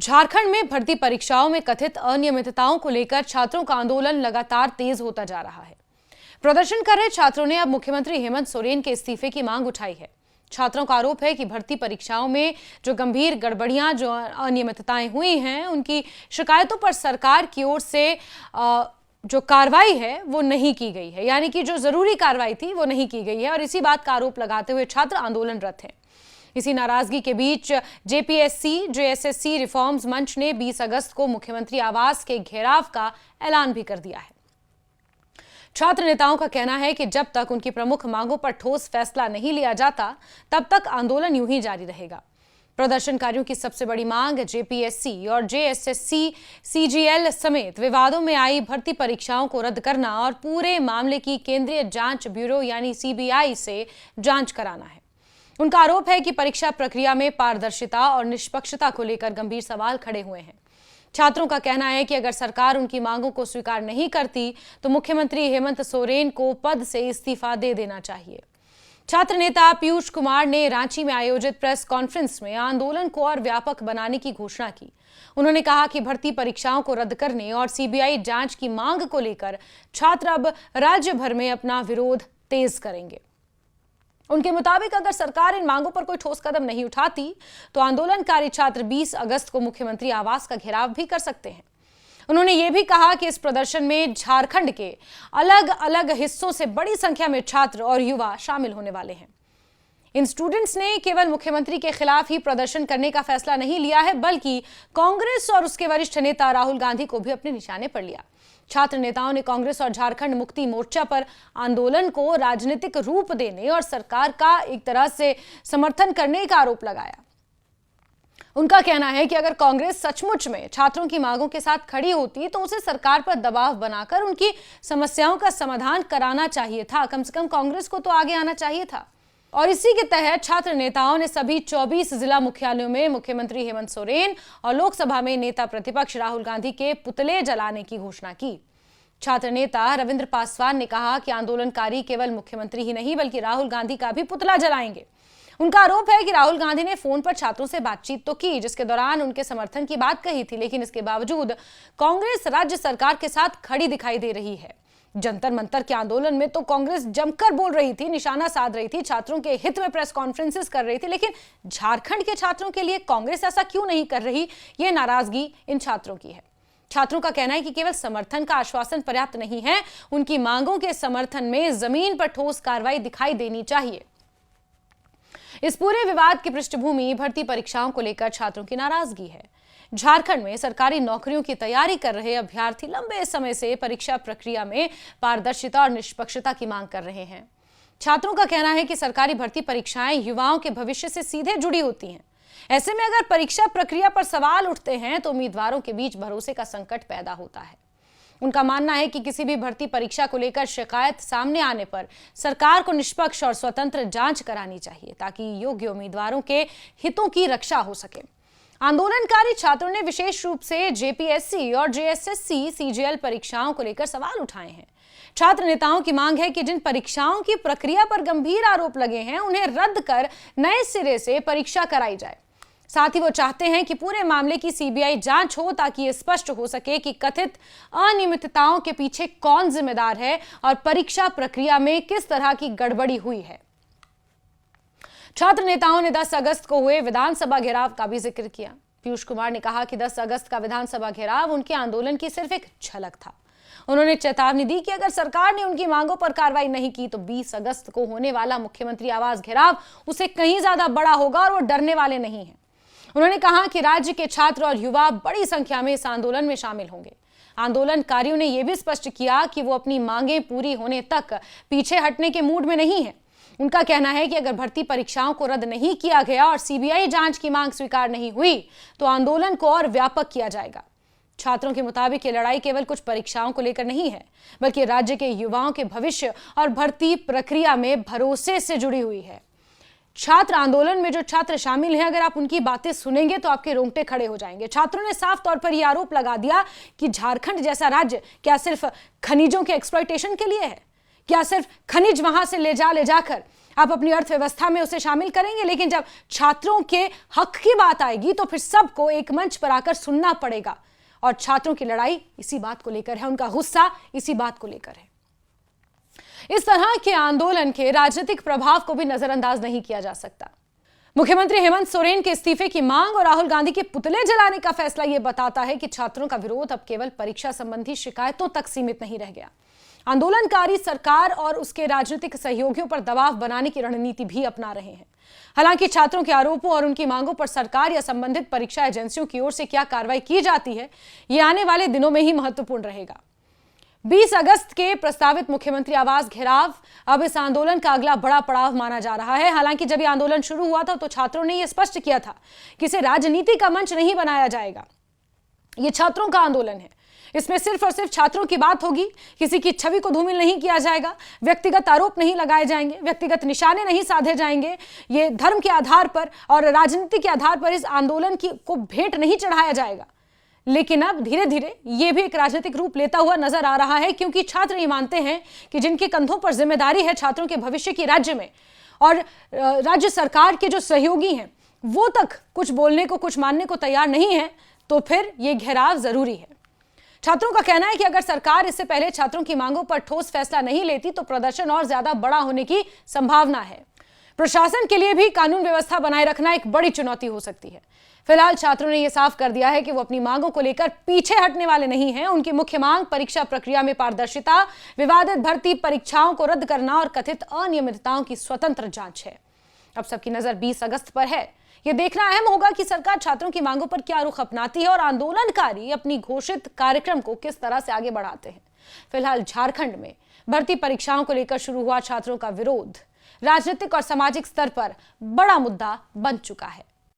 झारखंड में भर्ती परीक्षाओं में कथित अनियमितताओं को लेकर छात्रों का आंदोलन लगातार तेज होता जा रहा है। प्रदर्शन कर रहे छात्रों ने अब मुख्यमंत्री हेमंत सोरेन के इस्तीफे की मांग उठाई है। छात्रों का आरोप है कि भर्ती परीक्षाओं में जो गंभीर गड़बड़ियां, जो अनियमितताएं हुई हैं, उनकी शिकायतों पर सरकार की ओर से जो कार्रवाई है वो नहीं की गई है, यानी कि जो जरूरी कार्रवाई थी वो नहीं की गई है। और इसी बात का आरोप लगाते हुए छात्र आंदोलनरत हैं। इसी नाराजगी के बीच जेपीएससी जेएसएससी रिफॉर्म्स मंच ने 20 अगस्त को मुख्यमंत्री आवास के घेराव का ऐलान भी कर दिया है। छात्र नेताओं का कहना है कि जब तक उनकी प्रमुख मांगों पर ठोस फैसला नहीं लिया जाता, तब तक आंदोलन यूं ही जारी रहेगा। प्रदर्शनकारियों की सबसे बड़ी मांग जेपीएससी और जेएसएससी सीजीएल समेत विवादों में आई भर्ती परीक्षाओं को रद्द करना और पूरे मामले की केंद्रीय जांच ब्यूरो यानी सीबीआई से जांच कराना है। उनका आरोप है कि परीक्षा प्रक्रिया में पारदर्शिता और निष्पक्षता को लेकर गंभीर सवाल खड़े हुए हैं। छात्रों का कहना है कि अगर सरकार उनकी मांगों को स्वीकार नहीं करती तो मुख्यमंत्री हेमंत सोरेन को पद से इस्तीफा दे देना चाहिए। छात्र नेता पीयूष कुमार ने रांची में आयोजित प्रेस कॉन्फ्रेंस में आंदोलन को और व्यापक बनाने की घोषणा की। उन्होंने कहा कि भर्ती परीक्षाओं को रद्द करने और सीबीआई जांच की मांग को लेकर छात्र अब राज्य भर में अपना विरोध तेज करेंगे। उनके मुताबिक अगर सरकार इन मांगों पर कोई ठोस कदम नहीं उठाती तो आंदोलनकारी छात्र 20 अगस्त को मुख्यमंत्री आवास का घेराव भी कर सकते हैं। उन्होंने ये भी कहा कि इस प्रदर्शन में झारखंड के अलग अलग हिस्सों से बड़ी संख्या में छात्र और युवा शामिल होने वाले हैं। इन स्टूडेंट्स ने केवल मुख्यमंत्री के खिलाफ ही प्रदर्शन करने का फैसला नहीं लिया है, बल्कि कांग्रेस और उसके वरिष्ठ नेता राहुल गांधी को भी अपने निशाने पर लिया। छात्र नेताओं ने कांग्रेस और झारखंड मुक्ति मोर्चा पर आंदोलन को राजनीतिक रूप देने और सरकार का एक तरह से समर्थन करने का आरोप लगाया। उनका कहना है कि अगर कांग्रेस सचमुच में छात्रों की मांगों के साथ खड़ी होती तो उसे सरकार पर दबाव बनाकर उनकी समस्याओं का समाधान कराना चाहिए था। कम से कम कांग्रेस को तो आगे आना चाहिए था। और इसी के तहत छात्र नेताओं ने सभी 24 जिला मुख्यालयों में मुख्यमंत्री हेमंत सोरेन और लोकसभा में नेता प्रतिपक्ष राहुल गांधी के पुतले जलाने की घोषणा की। छात्र नेता रविंद्र पासवान ने कहा कि आंदोलनकारी केवल मुख्यमंत्री ही नहीं बल्कि राहुल गांधी का भी पुतला जलाएंगे। उनका आरोप है कि राहुल गांधी ने फोन पर छात्रों से बातचीत तो की, जिसके दौरान उनके समर्थन की बात कही थी, लेकिन इसके बावजूद कांग्रेस राज्य सरकार के साथ खड़ी दिखाई दे रही है। जंतर मंतर के आंदोलन में तो कांग्रेस जमकर बोल रही थी, निशाना साध रही थी, छात्रों के हित में प्रेस कॉन्फ्रेंसेस कर रही थी, लेकिन झारखंड के छात्रों के लिए कांग्रेस ऐसा क्यों नहीं कर रही? ये नाराजगी इन छात्रों की है। छात्रों का कहना है कि केवल समर्थन का आश्वासन पर्याप्त नहीं है, उनकी मांगों के समर्थन में जमीन पर ठोस कार्रवाई दिखाई देनी चाहिए। इस पूरे विवाद की पृष्ठभूमि भर्ती परीक्षाओं को लेकर छात्रों की नाराजगी है। झारखंड में सरकारी नौकरियों की तैयारी कर रहे अभ्यर्थी लंबे समय से परीक्षा प्रक्रिया में पारदर्शिता और निष्पक्षता की मांग कर रहे हैं। छात्रों का कहना है कि सरकारी भर्ती परीक्षाएं युवाओं के भविष्य से सीधे जुड़ी होती हैं। ऐसे में अगर परीक्षा प्रक्रिया पर सवाल उठते हैं तो उम्मीदवारों के बीच भरोसे का संकट पैदा होता है। उनका मानना है कि किसी भी भर्ती परीक्षा को लेकर शिकायत सामने आने पर सरकार को निष्पक्ष और स्वतंत्र जांच करानी चाहिए, ताकि योग्य उम्मीदवारों के हितों की रक्षा हो सके। आंदोलनकारी छात्रों ने विशेष रूप से जेपीएससी और जेएसएससी सीजीएल परीक्षाओं को लेकर सवाल उठाए हैं। छात्र नेताओं की मांग है कि जिन परीक्षाओं की प्रक्रिया पर गंभीर आरोप लगे हैं, उन्हें रद्द कर नए सिरे से परीक्षा कराई जाए। साथ ही वो चाहते हैं कि पूरे मामले की सीबीआई जांच हो, ताकि ये स्पष्ट हो सके कि कथित अनियमितताओं के पीछे कौन जिम्मेदार है और परीक्षा प्रक्रिया में किस तरह की गड़बड़ी हुई है। छात्र नेताओं ने 10 अगस्त को हुए विधानसभा घेराव का भी जिक्र किया। पीयूष कुमार ने कहा कि 10 अगस्त का विधानसभा घेराव उनके आंदोलन की सिर्फ एक झलक था। उन्होंने चेतावनी दी कि अगर सरकार ने उनकी मांगों पर कार्रवाई नहीं की तो 20 अगस्त को होने वाला मुख्यमंत्री आवास घेराव उसे कहीं ज्यादा बड़ा होगा और वो डरने वाले नहीं हैं। उन्होंने कहा कि राज्य के छात्र और युवा बड़ी संख्या में इस आंदोलन में शामिल होंगे। आंदोलनकारियों ने यह भी स्पष्ट किया कि वो अपनी मांगें पूरी होने तक पीछे हटने के मूड में नहीं है। उनका कहना है कि अगर भर्ती परीक्षाओं को रद्द नहीं किया गया और सीबीआई जांच की मांग स्वीकार नहीं हुई तो आंदोलन को और व्यापक किया जाएगा। छात्रों के मुताबिक ये लड़ाई केवल कुछ परीक्षाओं को लेकर नहीं है, बल्कि राज्य के युवाओं के भविष्य और भर्ती प्रक्रिया में भरोसे से जुड़ी हुई है। छात्र आंदोलन में जो छात्र शामिल हैं, अगर आप उनकी बातें सुनेंगे तो आपके रोंगटे खड़े हो जाएंगे। छात्रों ने साफ तौर पर यह आरोप लगा दिया कि झारखंड जैसा राज्य क्या सिर्फ खनिजों के एक्सप्लॉयटेशन के लिए है? क्या सिर्फ खनिज वहां से ले जाकर आप अपनी अर्थव्यवस्था में उसे शामिल करेंगे? लेकिन जब छात्रों के हक की बात आएगी तो फिर सबको एक मंच पर आकर सुनना पड़ेगा। और छात्रों की लड़ाई इसी बात को लेकर है, उनका गुस्सा इसी बात को लेकर है। इस तरह के आंदोलन के राजनीतिक प्रभाव को भी नजरअंदाज नहीं किया जा सकता। मुख्यमंत्री हेमंत सोरेन के इस्तीफे की मांग और राहुल गांधी के पुतले जलाने का फैसला यह बताता है कि छात्रों का विरोध अब केवल परीक्षा संबंधी शिकायतों तक सीमित नहीं रह गया। आंदोलनकारी सरकार और उसके राजनीतिक सहयोगियों पर दबाव बनाने की रणनीति भी अपना रहे हैं। हालांकि छात्रों के आरोपों और उनकी मांगों पर सरकार या संबंधित परीक्षा एजेंसियों की ओर से क्या कार्रवाई की जाती है, यह आने वाले दिनों में ही महत्वपूर्ण रहेगा। 20 अगस्त के प्रस्तावित मुख्यमंत्री आवास घेराव अब इस आंदोलन का अगला बड़ा पड़ाव माना जा रहा है। हालांकि जब यह आंदोलन शुरू हुआ था तो छात्रों ने यह स्पष्ट किया था कि इसे राजनीति का मंच नहीं बनाया जाएगा। यह छात्रों का आंदोलन है, इसमें सिर्फ और सिर्फ छात्रों की बात होगी। किसी की छवि को धूमिल नहीं किया जाएगा, व्यक्तिगत आरोप नहीं लगाए जाएंगे, व्यक्तिगत निशाने नहीं साधे जाएंगे। ये धर्म के आधार पर और राजनीति के आधार पर इस आंदोलन को भेंट नहीं चढ़ाया जाएगा। लेकिन अब धीरे धीरे ये भी एक राजनीतिक रूप लेता हुआ नजर आ रहा है, क्योंकि छात्र ये मानते हैं कि जिनके कंधों पर जिम्मेदारी है छात्रों के भविष्य की राज्य में, और राज्य सरकार के जो सहयोगी हैं वो तक कुछ बोलने को, कुछ मानने को तैयार नहीं है, तो फिर ये घेराव जरूरी है। छात्रों का कहना है कि अगर सरकार इससे पहले छात्रों की मांगों पर ठोस फैसला नहीं लेती तो प्रदर्शन और ज्यादा बड़ा होने की संभावना है। प्रशासन के लिए भी कानून व्यवस्था बनाए रखना एक बड़ी चुनौती हो सकती है। फिलहाल छात्रों ने यह साफ कर दिया है कि वो अपनी मांगों को लेकर पीछे हटने वाले नहीं हैं। उनकी मुख्य मांग परीक्षा प्रक्रिया में पारदर्शिता, विवादित भर्ती परीक्षाओं को रद्द करना और कथित अनियमितताओं की स्वतंत्र जांच है। अब सबकी नजर 20 अगस्त पर है। यह देखना अहम होगा कि सरकार छात्रों की मांगों पर क्या रुख अपनाती है और आंदोलनकारी अपनी घोषित कार्यक्रम को किस तरह से आगे बढ़ाते हैं। फिलहाल झारखंड में भर्ती परीक्षाओं को लेकर शुरू हुआ छात्रों का विरोध राजनीतिक और सामाजिक स्तर पर बड़ा मुद्दा बन चुका है।